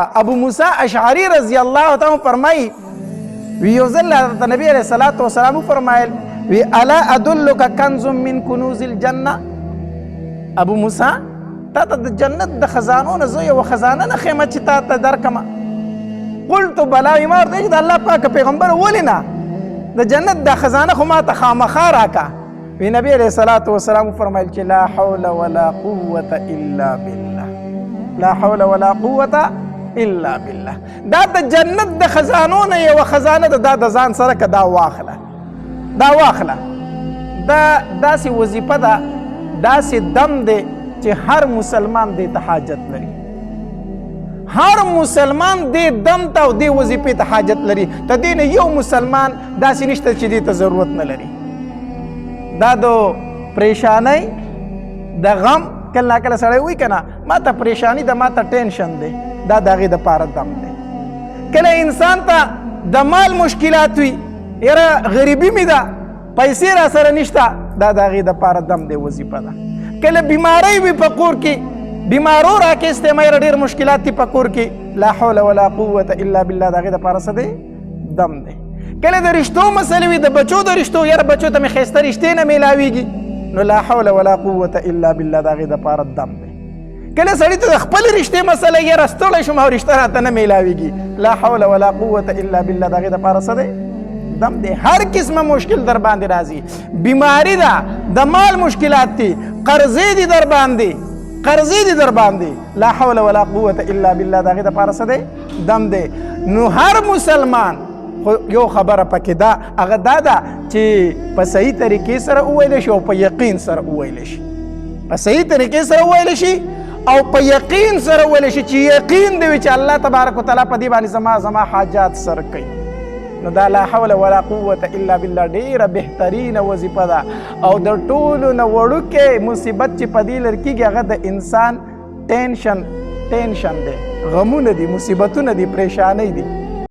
ابو موسی اشعری رضی الله تعالی فرمایي وی یو ځل نبی علیہ الصلوۃ والسلام فرمایل وی الا ادلک کنز من کنوز الجنه ابو موسی تا ته جنت د خزانو نه زه یو خزانه نه خیمه چې تا ته درکما قلت بلا ما ورته د الله پاک پیغمبر ولینا د جنت د خزانه خو ما ته خامخا راکا وی نبی علیہ الصلوۃ والسلام فرمایل چې لا حول ولا قوه الا بالله لا حول ولا قوه الا بالله دا د جنت د خزانو نه یو خزانه ده د ځان سره که دا واخله دا داسې وظیفه ده داسې دم دی چې هر مسلمان دې ته حاجت لري هر مسلمان دې دم ته او دې وظیفې ته حاجت لري ته دې نه یو مسلمان داسې نشته چې دې ته ضرورت نه لري دا د پریشانۍ د غم کله نا کله سړی وایي که نه ما ته پریشاني ده ما ته ټینشن دی دا د هغې دپاره دم دی کله انسان ته د مال مشکلات وي یاره غریبي مې ده پیسې را سره نشته دا د هغې دپاره دم دی وظیفه ده کله بیماری وي په کور کې بیمارو راکېستی ما یاره ډېر مشکلات دي په کور کې لا حول ولا قوة الا بالله د هغې دپاره څه دی دم دی کله د رشتو مسلې وي د بچو د رشتو یاره بچو ته مې ښایسته رشتې نه میلاویږي نو لا حول ولا قوة الا بالله د هغې دپاره دم دی کله سړی ته د خپل رشتې مسله یاره ستړی شوم او رشته راته نه میلاویږي لا حول ولا قوة الا بالله د هغې دپاره څه دی دم دی هر قسمه مشکل در باندې راځي بیماری ده د مال مشکلات دي قرضې دي در باندې لا حول ولا قوة الا بالله د هغې دپاره څه دی دم دی نو هر مسلمان خو یو خبره پکې ده هغه دا ده چې په صحیح طریقې سره وویلی شي او په یقین سره وویلی شي په صحیح طریقې سره وویلی شي او په یقین سره وویلی شي چې یقین دی وي چې الله تبارک وتعالی په دې باندې زما حاجات سر کوي نو دا لا حول ولا قوة الا بالله ډېره بهترینه وظیفه ده او د ټولو نه وړوکی مصیبت چې په دې لر کېږي هغه د انسان ټینشن دی غمونه دي مصیبتونه دي پریشانۍ دي